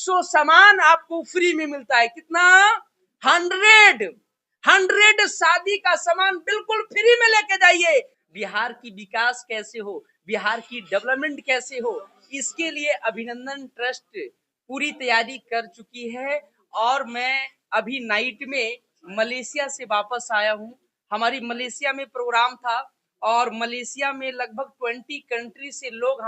100 सामान आपको फ्री में मिलता है। कितना? 100 शादी का सामान बिल्कुल फ्री में लेके जाइए। बिहार की विकास कैसे हो, बिहार की डेवलपमेंट कैसे हो, इसके लिए अभिनंदन ट्रस्ट पूरी तैयारी कर चुकी है। और मैं अभी नाइट में मलेशिया से वापस आया हूँ। हमारी मलेशिया में प्रोग्राम था और मलेशिया में लगभग 20 कंट्री से लोग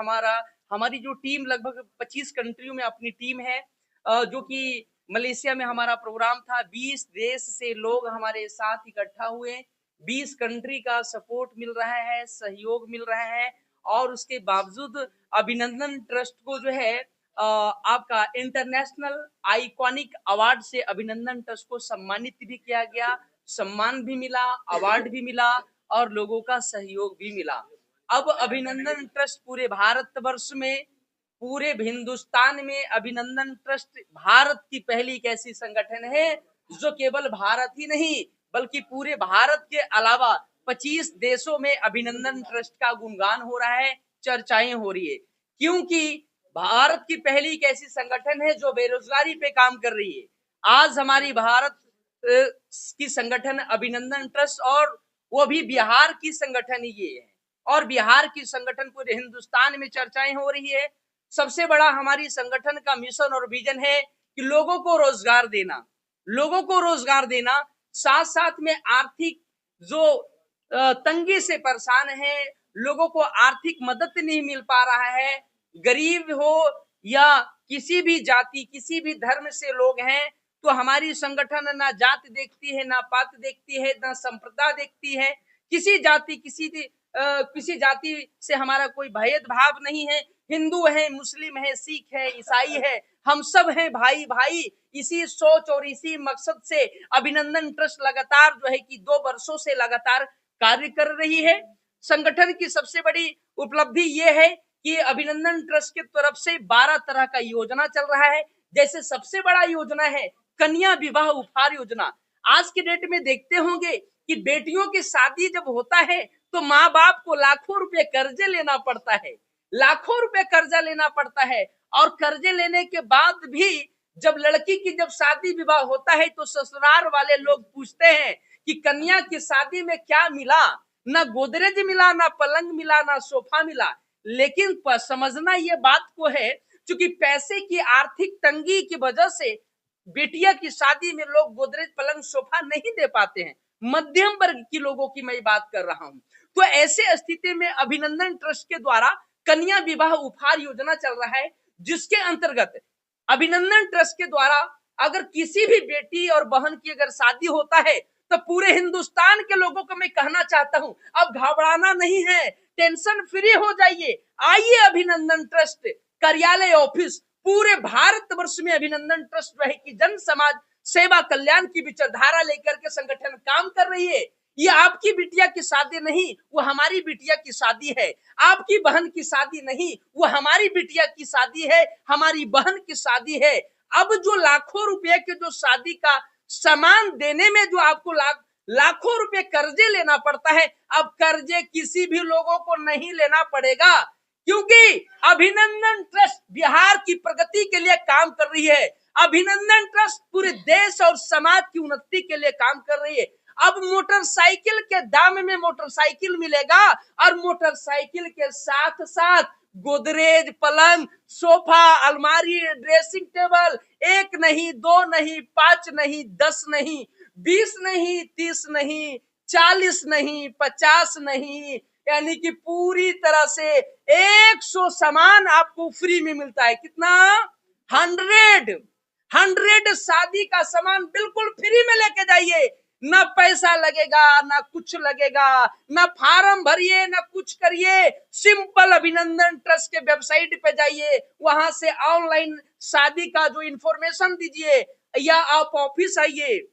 हमारी जो टीम लगभग 25 कंट्रियों में अपनी टीम है, जो कि मलेशिया में हमारा प्रोग्राम था। 20 देश से लोग हमारे साथ इकट्ठा हुए। 20 कंट्री का सपोर्ट मिल रहा है, सहयोग मिल रहा है। और उसके बावजूद अभिनंदन ट्रस्ट को जो है आपका इंटरनेशनल आइकॉनिक अवार्ड से अभिनंदन ट्रस्ट को सम्मानित भी किया गया। सम्मान भी मिला, अवार्ड भी मिला और लोगों का सहयोग भी मिला। अब अभिनंदन ट्रस्ट पूरे भारतवर्ष में, पूरे हिंदुस्तान में अभिनंदन ट्रस्ट भारत की पहली एक ऐसी संगठन है जो केवल भारत ही नहीं बल्कि पूरे भारत के अलावा 25 देशों में अभिनंदन ट्रस्ट का गुणगान हो रहा है, चर्चाएं हो रही है। क्योंकि भारत की पहली एक ऐसी संगठन है जो बेरोजगारी पे काम कर रही है। आज हमारी भारत की संगठन अभिनंदन ट्रस्ट, और वो भी बिहार की संगठन ये है, और बिहार की संगठन पूरे हिंदुस्तान में चर्चाएं हो रही है। सबसे बड़ा हमारी संगठन का मिशन और विजन है कि लोगों को रोजगार देना, लोगों को रोजगार देना, साथ साथ में आर्थिक जो तंगी से परेशान है, लोगों को आर्थिक मदद नहीं मिल पा रहा है, गरीब हो या किसी भी जाति किसी भी धर्म से लोग हैं, तो हमारी संगठन ना जात देखती है, ना पात देखती है, ना संप्रदाय देखती है। किसी जाति से हमारा कोई भेदभाव नहीं है। हिंदू है, मुस्लिम है, सिख है, ईसाई है, हम सब हैं भाई भाई। इसी सोच और इसी मकसद से अभिनंदन ट्रस्ट लगातार जो है कि 2 वर्षों से लगातार कार्य कर रही है। संगठन की सबसे बड़ी उपलब्धि ये है कि अभिनंदन ट्रस्ट की तरफ से 12 तरह का योजना चल रहा है। जैसे सबसे बड़ा योजना है कन्या विवाह उपहार योजना। आज के डेट में देखते होंगे कि बेटियों की शादी जब होता है तो माँ बाप को लाखों रुपए कर्जे लेना पड़ता है, लाखों रुपए कर्जा लेना पड़ता है। और कर्जे लेने के बाद भी जब लड़की की जब शादी विवाह होता है तो ससुराल वाले लोग पूछते हैं कि कन्या की शादी में क्या मिला। ना गोदरेज मिला, ना पलंग मिला, ना सोफा मिला। लेकिन समझना ये बात को है, क्योंकि पैसे की आर्थिक तंगी की वजह से बेटिया की शादी में लोग गोदरेज पलंग सोफा नहीं दे पाते हैं। मध्यम वर्ग की लोगों की मैं बात कर रहा हूं। तो ऐसे स्थिति में अभिनंदन ट्रस्ट के द्वारा कन्या विवाह उपहार योजना चल रहा है, जिसके अंतर्गत अभिनंदन ट्रस्ट के द्वारा अगर किसी भी बेटी और बहन की अगर शादी होता है तो पूरे हिंदुस्तान के लोगों को मैं कहना चाहता हूं, अब घबराना नहीं है, टेंशन फ्री हो जाइए। आइए अभिनंदन ट्रस्ट कार्यालय ऑफिस पूरे भारतवर्ष में अभिनंदन ट्रस्ट रहे कि जन समाज सेवा कल्याण की विचारधारा लेकर के संगठन काम कर रही है। ये आपकी बिटिया की शादी नहीं, वो हमारी बिटिया की शादी है। आपकी बहन की शादी नहीं, वो हमारी बिटिया की शादी है, हमारी बहन की शादी है। अब जो लाखों रुपए के जो शादी का सामान देने में जो आपको लाखों रुपए कर्जे लेना पड़ता है, अब कर्जे किसी भी लोगों को नहीं लेना पड़ेगा, क्योंकि अभिनंदन ट्रस्ट बिहार की प्रगति के लिए काम कर रही है। अभिनंदन ट्रस्ट पूरे देश और समाज की उन्नति के लिए काम कर रही है। अब मोटरसाइकिल के दाम में मोटरसाइकिल मिलेगा और मोटरसाइकिल के साथ साथ गोदरेज पलंग सोफा अलमारी ड्रेसिंग टेबल 1 नहीं 2 नहीं 5 नहीं 10 नहीं 20 नहीं 30 नहीं 40 नहीं 50 नहीं, यानी कि पूरी तरह से 100 सामान आपको फ्री में मिलता है। कितना? 100 शादी का सामान बिल्कुल फ्री में लेके जाइए। ना पैसा लगेगा, ना कुछ लगेगा, ना फार्म भरिए, ना कुछ करिए। सिंपल अभिनंदन ट्रस्ट के वेबसाइट पे जाइए, वहां से ऑनलाइन शादी का जो इंफॉर्मेशन दीजिए, या आप ऑफिस आइए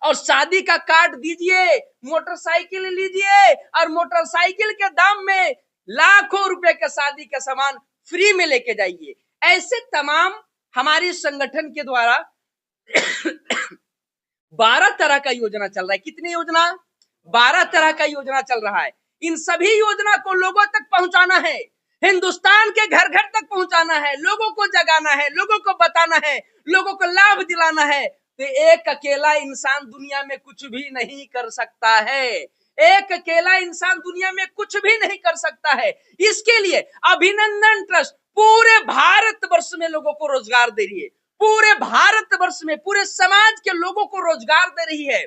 और शादी का कार्ड दीजिए, मोटरसाइकिल लीजिए और मोटरसाइकिल के दाम में लाखों रुपए का शादी का सामान फ्री में लेके जाइए। ऐसे तमाम हमारे संगठन के द्वारा 12 तरह का योजना चल रहा है। कितनी योजना? 12 तरह का योजना चल रहा है। इन सभी योजना को लोगों तक पहुंचाना है। हिंदुस्तान के घर घर तक पहुंचाना है, लोगों को जगाना है, लोगों को बताना है, लोगों को लाभ दिलाना है, तो एक अकेला इंसान दुनिया में कुछ भी नहीं कर सकता है। एक अकेला इंसान दुनिया में कुछ भी नहीं कर सकता है। इसके लिए अभिनंदन ट्रस्ट पूरे भारतवर्ष में लोगों को रोजगार दे रही है, पूरे भारतवर्ष में पूरे समाज के लोगों को रोजगार दे रही है।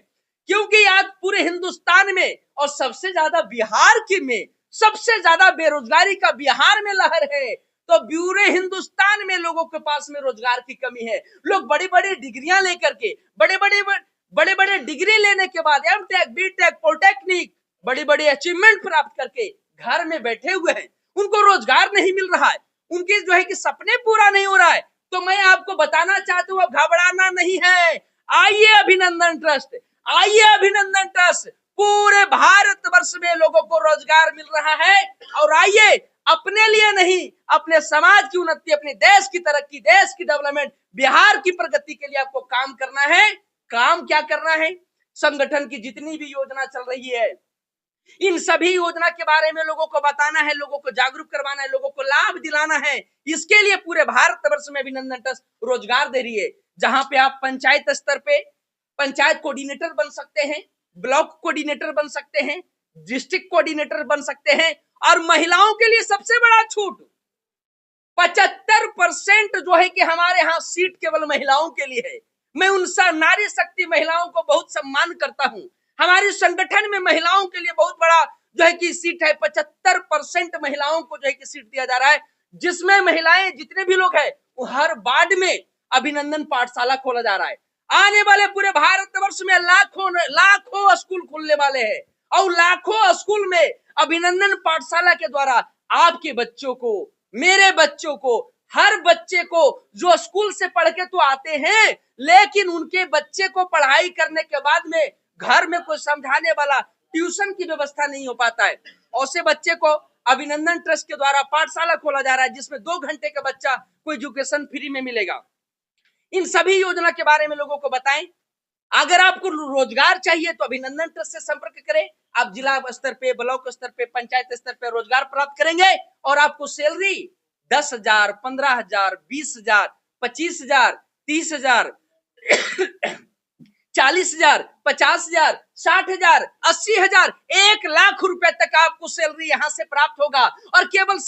क्योंकि आज पूरे हिंदुस्तान में और सबसे ज्यादा बिहार की में सबसे ज्यादा बेरोजगारी का बिहार में लहर है, तो पूरे हिंदुस्तान में लोगों के पास में रोजगार की कमी है। लोग बड़ी बड़ी डिग्रियां लेकर के बड़े बड़े डिग्री लेने के बाद एमटेक, बीटेक, पॉलिटेक्निक बड़ी बड़ी अचीवमेंट प्राप्त करके घर में बैठे हुए हैं, उनको रोजगार नहीं मिल रहा है, उनके जो है कि सपने पूरा नहीं हो रहा है। तो मैं आपको बताना चाहता हूँ, अब घबराना नहीं है। आइए अभिनंदन ट्रस्ट, आइए अभिनंदन ट्रस्ट, पूरे भारतवर्ष में लोगों को रोजगार मिल रहा है। और आइए, अपने लिए नहीं, अपने समाज की उन्नति, अपने देश की तरक्की, देश की डेवलपमेंट, बिहार की प्रगति के लिए आपको काम करना है। काम क्या करना है? संगठन की जितनी भी योजना चल रही है, इन सभी योजना के बारे में लोगों को बताना है, लोगों को जागरूक करवाना है, लोगों को लाभ दिलाना है। इसके लिए पूरे भारतवर्ष में अभिनंदन ट्रस्ट रोजगार दे रही है, जहां पे आप पंचायत स्तर पे पंचायत कोऑर्डिनेटर बन सकते हैं, ब्लॉक कोऑर्डिनेटर बन सकते हैं, डिस्ट्रिक्ट कोऑर्डिनेटर बन सकते हैं। और महिलाओं के लिए सबसे बड़ा छूट, 75% जो है कि हमारे यहाँ सीट केवल महिलाओं के लिए है। मैं उन नारी शक्ति महिलाओं को बहुत सम्मान करता हूँ। हमारे संगठन में महिलाओं के लिए बहुत बड़ा जो है कि सीट है, 75% महिलाओं को जो है कि सीट दिया जा रहा है, जिसमें महिलाएं जितने भी लोग हैं वो हर वार्ड में अभिनंदन पाठशाला खोला जा रहा है। आने वाले पूरे भारतवर्ष में लाखों स्कूल खुलने वाले हैं, और लाखों स्कूल में अभिनंदन पाठशाला के द्वारा आपके बच्चों को, मेरे बच्चों को, हर बच्चे को जो स्कूल से पढ़ के तो आते हैं, लेकिन उनके बच्चे को पढ़ाई करने के बाद में घर में कोई समझाने वाला ट्यूशन की व्यवस्था नहीं हो पाता है। ऐसे बच्चे को अभिनंदन ट्रस्ट के द्वारा पाठशाला खोला जा रहा है, जिसमें 2 घंटे का बच्चा को एजुकेशन फ्री में मिलेगा। इन सभी योजना के बारे में लोगों को बताएं। अगर आपको रोजगार चाहिए तो अभिनंदन ट्रस्ट से संपर्क करें। आप जिला स्तर पे, ब्लॉक स्तर पे, पंचायत स्तर पे रोजगार प्राप्त करेंगे, और आपको सैलरी 10,000, 15,000, 20,000, 25,000, 30,000, 40,000, 50,000, 60,000, 80,000, 1,00,000 रुपए तक आपको सैलरी यहाँ से प्राप्त होगा। और केवल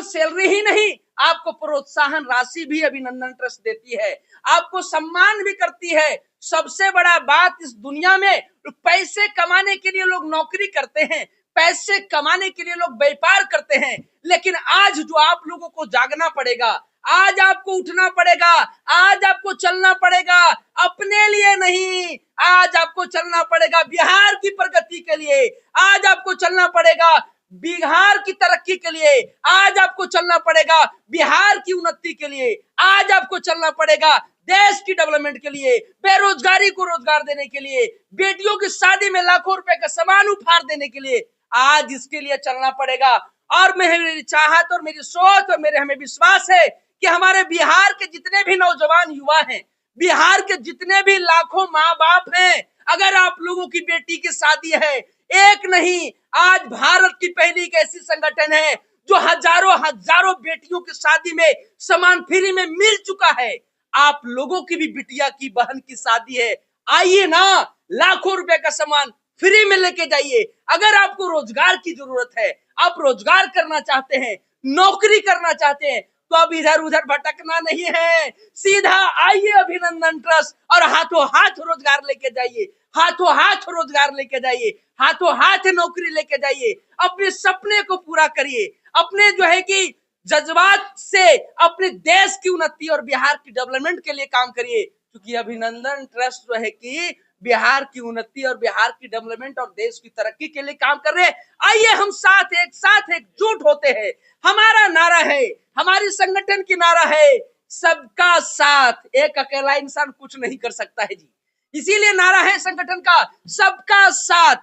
सैलरी ही नहीं, आपको प्रोत्साहन राशि भी अभिनंदन ट्रस्ट देती है, आपको सम्मान भी करती है। सबसे बड़ा बात इस दुनिया में, पैसे कमाने के लिए लोग नौकरी करते हैं, पैसे कमाने के लिए लोग व्यापार करते हैं, लेकिन आज जो आप लोगों को जागना पड़ेगा, आज आपको उठना पड़ेगा, आज आपको चलना पड़ेगा, अपने लिए नहीं, आज आपको चलना पड़ेगा बिहार की प्रगति के लिए, आज आपको चलना पड़ेगा बिहार की तरक्की के लिए, आज आपको चलना पड़ेगा बिहार की उन्नति के लिए, आज आपको चलना पड़ेगा देश की डेवलपमेंट के लिए, बेरोजगारी को रोजगार देने के लिए, बेटियों की शादी में लाखों रुपए का सामान उपहार देने के लिए, आज इसके लिए चलना पड़ेगा। और मेरी चाहत और मेरी सोच और मेरे हमें विश्वास है कि हमारे बिहार के जितने भी नौजवान युवा हैं, बिहार के जितने भी लाखों माँ बाप हैं, अगर आप लोगों की बेटी की शादी है, एक नहीं, आज भारत की पहली एक ऐसी संगठन है जो हजारों बेटियों की शादी में सामान फ्री में मिल चुका है। आप लोगों की भी बिटिया की, बहन की शादी है, आइए ना, लाखों रुपए का सामान फ्री में लेके जाइए। अगर आपको रोजगार की जरूरत है, आप रोजगार करना चाहते हैं, नौकरी करना चाहते हैं, तो अब इधर उधर भटकना नहीं है, सीधा आइए अभिनंदन ट्रस्ट और हाथों हाथ रोजगार लेके जाइए, हाथों हाथ रोजगार लेके जाइए, हाथों हाथ नौकरी लेके जाइए, अपने सपने को पूरा करिए, अपने जो है कि जज्बात से अपने देश की उन्नति और बिहार की डेवलपमेंट के लिए काम करिए। क्योंकि अभिनंदन ट्रस्ट जो है कि बिहार की उन्नति और बिहार की डेवलपमेंट और देश की तरक्की के लिए काम कर रहे हैं। आइए हम एक साथ एकजुट होते हैं। हमारा नारा है, हमारी संगठन की नारा है, सबका साथ। एक अकेला इंसान कुछ नहीं कर सकता है जी, इसीलिए नारा है संगठन का, सबका साथ।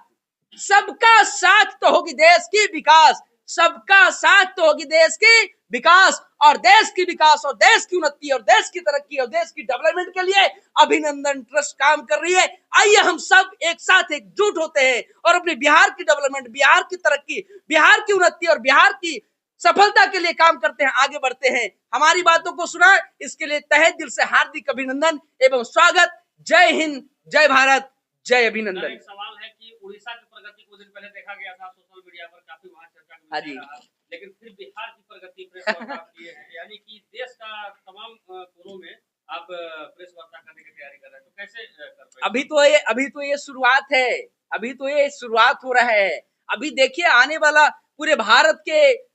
सबका साथ तो होगी देश की विकास, सबका साथ तो होगी देश की विकास और देश की विकास और देश की उन्नति और देश की तरक्की और देश की डेवलपमेंट के लिए अभिनंदन ट्रस्ट काम कर रही है। आइए हम सब एक साथ एकजुट होते हैं और अपने बिहार की डेवलपमेंट, बिहार की तरक्की, बिहार की उन्नति और बिहार की सफलता के लिए काम करते हैं, आगे बढ़ते हैं। हमारी बातों को सुना, इसके लिए तहे दिल से हार्दिक अभिनंदन एवं स्वागत। जय हिंद, जय भारत, जय अभिनंदन। एक सवाल है कि उड़ीसा की प्रगति कुछ दिन पहले देखा गया था सोशल मीडिया पर, काफी वहां चर्चा का विषय रहा, लेकिन फिर बिहार की प्रगति प्रेस वार्ता किए हैं, यानी कि देश का तमाम कोनों में आप प्रेस वार्ता करने की तैयारी कर रहे हैं, तो कैसे कर पाएंगे? अभी तो ये शुरुआत है, अभी तो ये शुरुआत हो रहा है। अभी देखिए आने वाला पूरे भारत के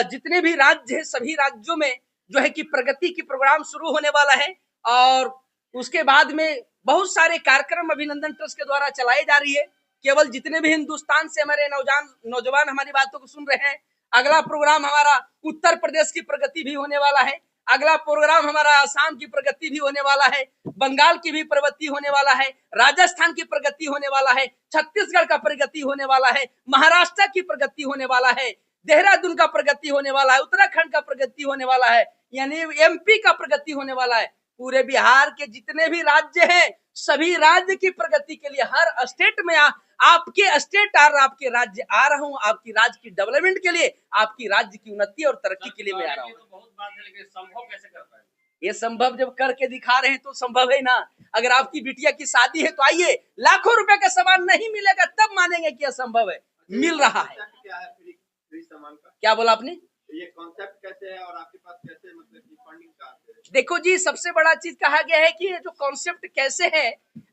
जितने भी राज्य हैं, सभी राज्यों में जो है कि प्रगति की प्रोग्राम शुरू होने वाला है और उसके बाद में बहुत सारे कार्यक्रम अभिनंदन ट्रस्ट के द्वारा चलाई जा रही है। केवल जितने भी हिंदुस्तान से हमारे नौजवान हमारी बातों को सुन रहे हैं, अगला प्रोग्राम हमारा उत्तर प्रदेश की प्रगति भी होने वाला है, अगला प्रोग्राम हमारा आसाम की प्रगति भी होने वाला है, बंगाल की भी प्रगति होने वाला है, राजस्थान की प्रगति होने वाला है, छत्तीसगढ़ का प्रगति होने वाला है, महाराष्ट्र की प्रगति होने वाला है, देहरादून का प्रगति होने वाला है, उत्तराखंड का प्रगति होने वाला है, यानी एमपी का प्रगति होने वाला है। पूरे बिहार के जितने भी राज्य हैं, सभी राज्य की प्रगति के लिए हर स्टेट में आपके स्टेट और आपके राज्य आ रहा हूँ, आपकी राज्य की डेवलपमेंट के लिए, आपकी राज्य की उन्नति और तरक्की के लिए मैं आ रहा हूँ। तो बहुत बात है, लेकिन संभव कैसे कर पाएंगे? ये संभव जब करके दिखा रहे हैं तो संभव है ना। अगर आपकी बिटिया की शादी है तो आइए, लाखों रुपए का सामान नहीं मिलेगा तब मानेंगे कि असंभव है, मिल रहा है। क्या है फ्री सामान का? क्या बोला आपने? ये कॉन्सेप्ट कैसे है और आपके पास कैसे, मतलब कि फंडिंग कहाँ से है? देखो जी, सबसे बड़ा चीज कहा गया है कि ये जो कॉन्सेप्ट कैसे है,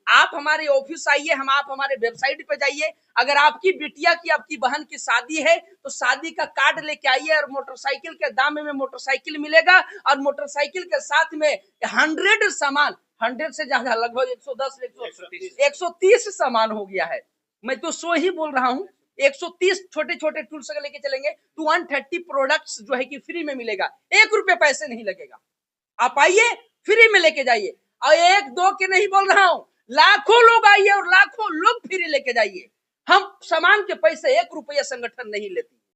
आप हमारे ऑफिस आइए, आप हमारे वेबसाइट पे जाइए। अगर आपकी बिटिया की, आपकी बहन की शादी है तो शादी का कार्ड लेके आइए और मोटरसाइकिल के दाम में मोटरसाइकिल मिलेगा और मोटरसाइकिल के साथ में 100 सामान, 100 से ज्यादा, लगभग 110 130 सामान हो गया है। मैं तो सो ही बोल रहा हूँ, 130 छोटे छोटे टूल्स लेके चलेंगे तो 130 प्रोडक्ट्स जो है कि फ्री में मिलेगा, 1 रुपए पैसे नहीं लगेगा। आप आइए, फ्री में लेके जाइए, और 1-2 के नहीं बोल रहा हूँ, लाखों लोग आइए और लाखों लोग फ्री लेके जाइए। हम सामान के पैसे 1 रुपया संगठन नहीं लेती।